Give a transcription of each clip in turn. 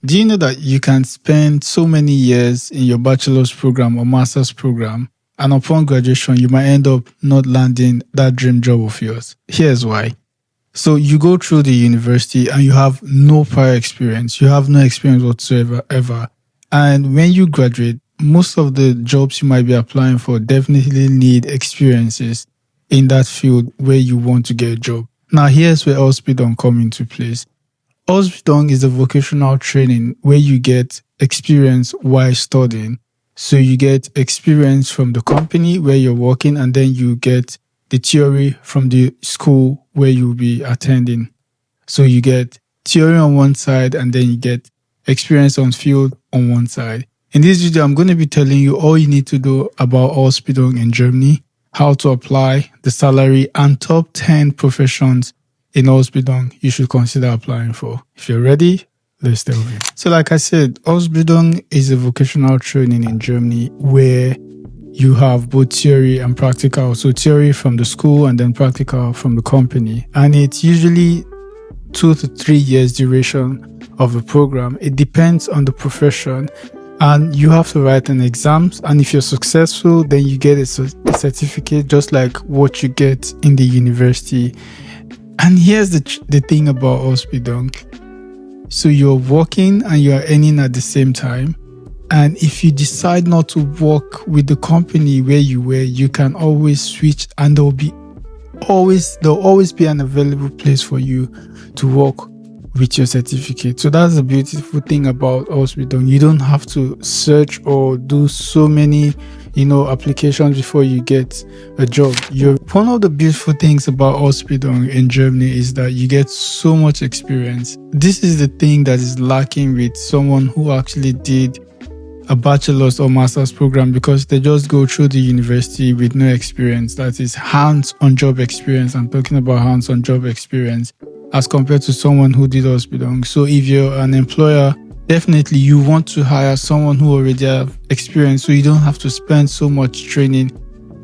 Do you know that you can spend so many years in your bachelor's program or master's program, and upon graduation, you might end up not landing that dream job of yours? Here's why. So you go through the university and you have no prior experience. You have no experience whatsoever, ever. And when you graduate, most of the jobs you might be applying for definitely need experiences in that field where you want to get a job. Now, here's where Ausbildung come into place. Ausbildung is a vocational training where you get experience while studying. So you get experience from the company where you're working, and then you get the theory from the school where you'll be attending. So you get theory on one side, and then you get experience on field on one side. In this video, I'm going to be telling you all you need to do about Ausbildung in Germany, how to apply, the salary, and top 10 professions in Ausbildung you should consider applying for. If you're ready, let's delve in. So like I said, Ausbildung is a vocational training in Germany where you have both theory and practical. So theory from the school and then practical from the company. And it's usually 2 to 3 years duration of the program. It depends on the profession. And you have to write an exam. And if you're successful, then you get a certificate just like what you get in the university. And here's the thing about Ausbildung. So you're working and you're earning at the same time. And if you decide not to work with the company where you were, you can always switch, and there'll always be an available place for you to work with your certificate. So that's the beautiful thing about Ausbildung. You don't have to search or do so many, applications before you get a job. One of the beautiful things about Ausbildung in Germany is that you get so much experience. This is the thing that is lacking with someone who actually did a bachelor's or master's program, because they just go through the university with no experience. That is hands-on job experience. I'm talking about hands-on job experience as compared to someone who did Ausbildung. So if you're an employer, definitely you want to hire someone who already have experience, so you don't have to spend so much training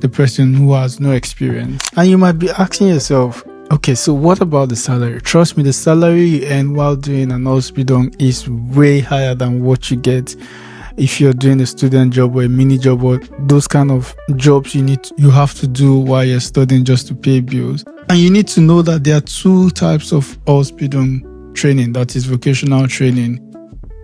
the person who has no experience. And you might be asking yourself, okay, so what about the salary? Trust me, the salary you earn while doing an Ausbildung is way higher than what you get if you're doing a student job or a mini job or those kind of jobs you have to do while you're studying just to pay bills. And you need to know that there are 2 types of Ausbildung training, that is vocational training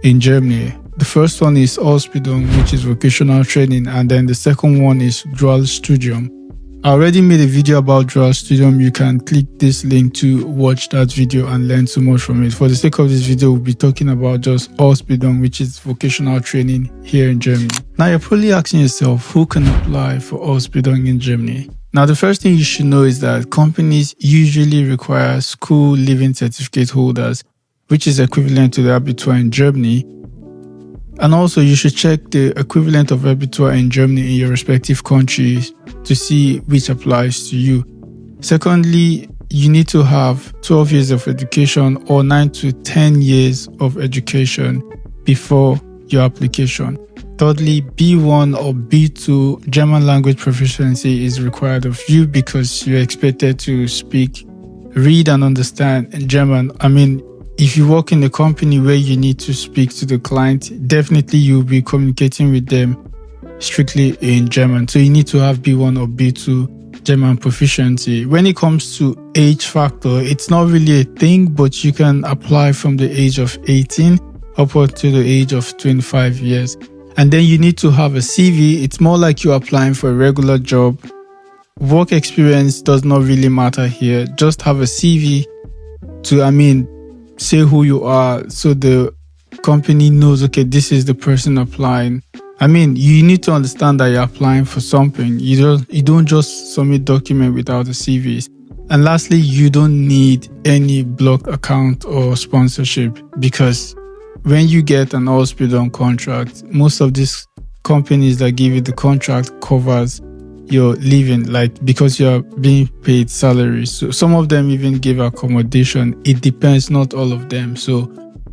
in Germany. The first one is Ausbildung, which is vocational training, and then the second one is dual studium. I already made a video about dual studium. You can click this link to watch that video and learn so much from it. For the sake of this video, we'll be talking about just Ausbildung, which is vocational training here in Germany. Now you're probably asking yourself, who can apply for Ausbildung in Germany? Now the first thing you should know is that companies usually require school leaving certificate holders, which is equivalent to the Abitur in Germany. And also you should check the equivalent of Abitur in Germany in your respective countries to see which applies to you. Secondly, you need to have 12 years of education or 9 to 10 years of education before your application. Thirdly, B1 or B2 German language proficiency is required of you because you're expected to speak, read and understand German. If you work in a company where you need to speak to the client, definitely you'll be communicating with them strictly in German. So you need to have B1 or B2 German proficiency. When it comes to age factor, it's not really a thing, but you can apply from the age of 18 upward to the age of 25 years. And then you need to have a CV. It's more like you're applying for a regular job. Work experience does not really matter here. Just have a CV to, say who you are, so the company knows, okay, this is the person applying. You need to understand that you're applying for something. You don't just submit document without a CV. And lastly, you don't need any blocked account or sponsorship, because when you get an Ausbildung contract, most of these companies that give you the contract covers your living, because you're being paid salaries. So some of them even give accommodation. It depends, not all of them. So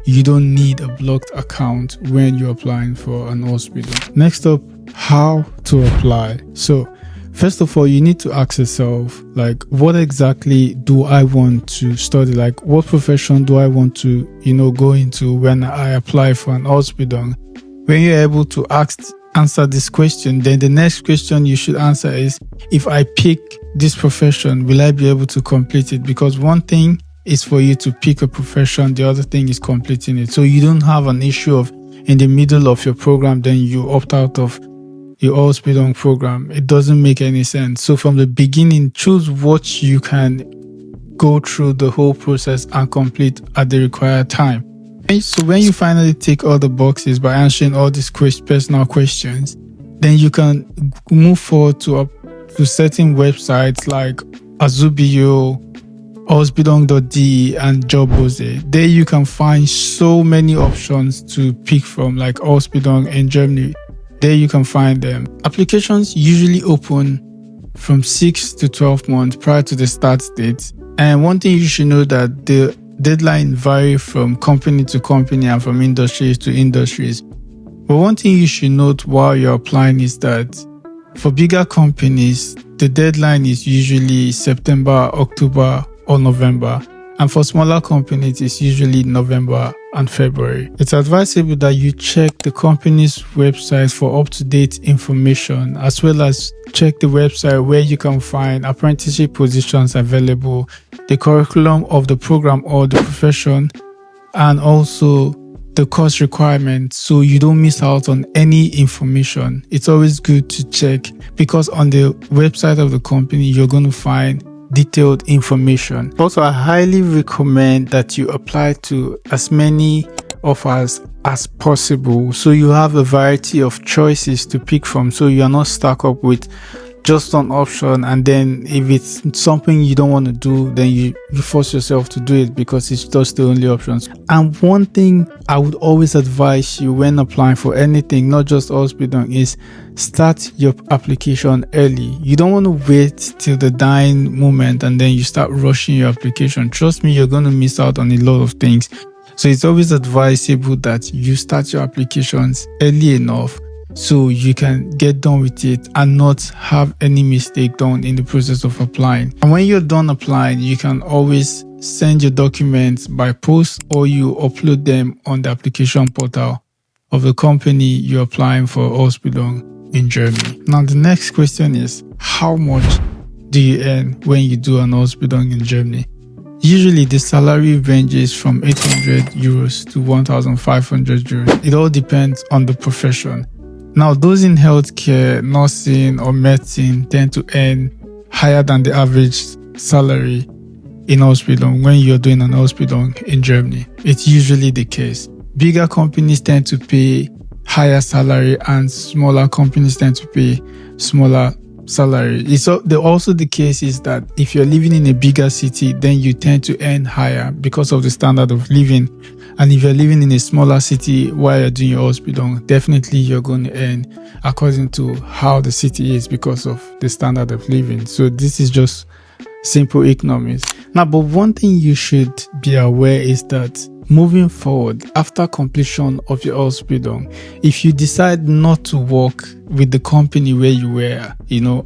you don't need a blocked account when you're applying for an Ausbildung. Next up, how to apply. So First of all, you need to ask yourself, like, what exactly do I want to study? Like, what profession do I want to, go into when I apply for an Ausbildung? When you're able to answer this question, then the next question you should answer is, if I pick this profession, will I be able to complete it? Because one thing is for you to pick a profession, the other thing is completing it. So you don't have an issue of in the middle of your program, then you opt out of your Ausbildung program. It doesn't make any sense. So from the beginning, choose what you can go through the whole process and complete at the required time. And so when you finally tick all the boxes by answering all these personal questions, then you can move forward to certain websites like Azubio, Ausbildung.de and Jobose. There you can find so many options to pick from, like Ausbildung in Germany. There you can find them. Applications usually open from 6 to 12 months prior to the start date. And one thing you should know that the deadline varies from company to company and from industries to industries. But one thing you should note while you're applying is that for bigger companies, the deadline is usually September, October, or November. And for smaller companies, it's usually November and February. It's advisable that you check the company's website for up-to-date information, as well as check the website where you can find apprenticeship positions available, the curriculum of the program or the profession, and also the course requirements, so you don't miss out on any information. It's always good to check, because on the website of the company, you're going to find detailed information. Also, I highly recommend that you apply to as many offers as possible, so you have a variety of choices to pick from, so you are not stuck up with just one option, and then if it's something you don't want to do, then you force yourself to do it because it's just the only options. And one thing I would always advise you when applying for anything, not just Ausbildung, is start your application early. You don't want to wait till the dying moment and then you start rushing your application. Trust me, you're going to miss out on a lot of things. So it's always advisable that you start your applications early enough so you can get done with it and not have any mistake done in the process of applying. And when you're done applying, you can always send your documents by post, or you upload them on the application portal of the company you're applying for Ausbildung in Germany. Now, the next question is, how much do you earn when you do an Ausbildung in Germany? Usually the salary ranges from 800 euros to 1,500 euros. It all depends on the profession. Now, those in healthcare, nursing, or medicine tend to earn higher than the average salary in Ausbildung when you're doing an Ausbildung in Germany. It's usually the case. Bigger companies tend to pay higher salary and smaller companies tend to pay smaller salary. It's also the case is that if you're living in a bigger city, then you tend to earn higher because of the standard of living. And if you're living in a smaller city while you're doing your Ausbildung, definitely you're going to earn according to how the city is because of the standard of living. So this is just simple economics. Now, but one thing you should be aware is that moving forward, after completion of your Ausbildung, if you decide not to work with the company where you were,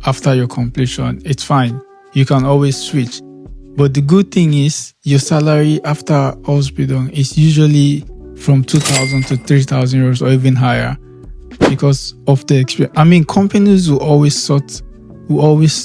after your completion, it's fine. You can always switch. But the good thing is your salary after Ausbildung is usually from 2,000 to 3,000 euros or even higher because of the experience. I mean, companies will always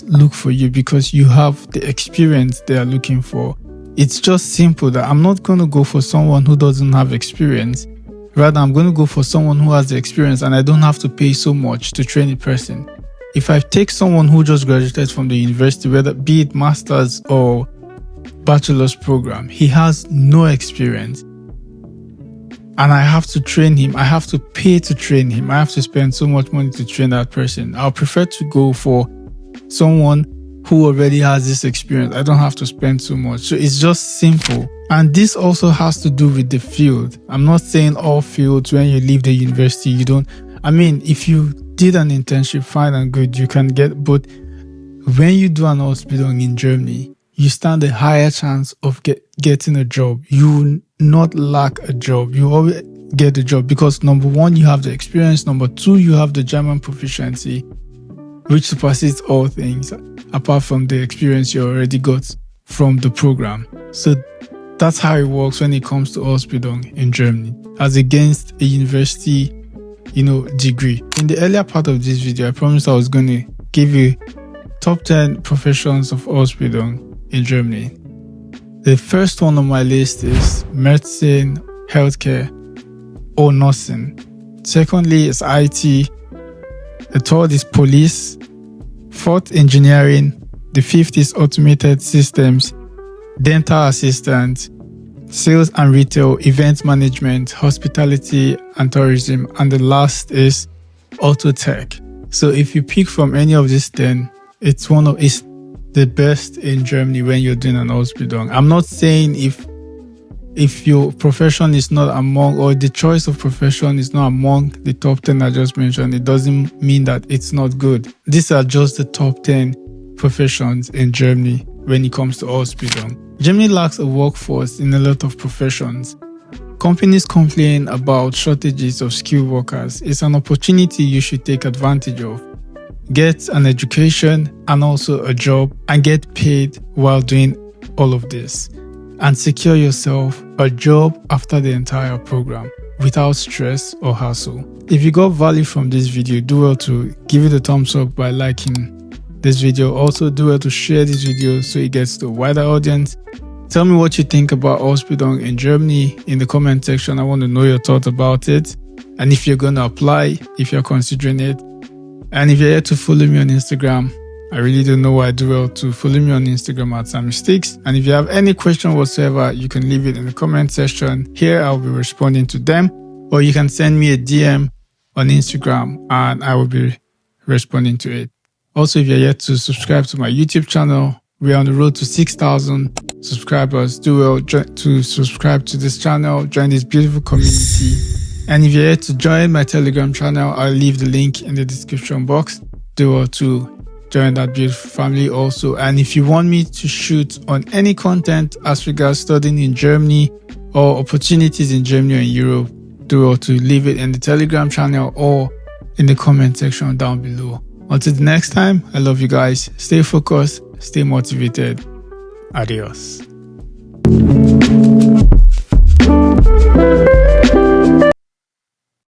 look for you because you have the experience they are looking for. It's just simple that I'm not going to go for someone who doesn't have experience. Rather, I'm going to go for someone who has the experience and I don't have to pay so much to train a person. If I take someone who just graduated from the university, whether be it master's or bachelor's program, he has no experience and I have to train him. I have to pay to train him. I have to spend so much money to train that person. I'll prefer to go for someone who already has this experience. I don't have to spend so much. So it's just simple. And this also has to do with the field. I'm not saying all fields when you leave the university, if you did an internship, fine and good, you can get, but when you do an Ausbildung in Germany, you stand a higher chance of getting a job. You will not lack a job. You always get a job because number one, you have the experience. Number two, you have the German proficiency. which supersedes all things apart from the experience you already got from the program. So that's how it works when it comes to Ausbildung in Germany, as against a university, degree. In the earlier part of this video, I promised I was going to give you top 10 professions of Ausbildung in Germany. The first one on my list is medicine, healthcare, or nursing. Secondly is IT. The third is police. Fourth, engineering. The fifth is automated systems, dental assistant, sales and retail, event management, hospitality and tourism. And the last is auto tech. So if you pick from any of these 10, it's the best in Germany when you're doing an Ausbildung. I'm not saying if your profession is not among, or the choice of profession is not among the top 10 I just mentioned, it doesn't mean that it's not good. These are just the top 10 professions in Germany when it comes to Ausbildung. Germany lacks a workforce in a lot of professions. Companies complain about shortages of skilled workers. It's an opportunity you should take advantage of. Get an education and also a job and get paid while doing all of this, and secure yourself a job after the entire program without stress or hassle. If you got value from this video, do well to give it a thumbs up by liking this video. Also, do well to share this video so it gets to a wider audience. Tell me what you think about Ausbildung in Germany in the comment section. I want to know your thoughts about it, and if you're going to apply, if you're considering it. And if you're here to follow me on Instagram, I really don't know why. Do well to follow me on Instagram at SammySticks. And if you have any question whatsoever, you can leave it in the comment section. Here, I'll be responding to them. Or you can send me a DM on Instagram and I will be responding to it. Also, if you're yet to subscribe to my YouTube channel, we're on the road to 6,000 subscribers. Do well to subscribe to this channel, join this beautiful community. And if you're yet to join my Telegram channel, I'll leave the link in the description box. Do well to join that beautiful family also. And if you want me to shoot on any content as regards studying in Germany or opportunities in Germany or in Europe, do well to leave it in the Telegram channel or in the comment section down below. Until the next time, I love you guys. Stay focused, stay motivated. Adios.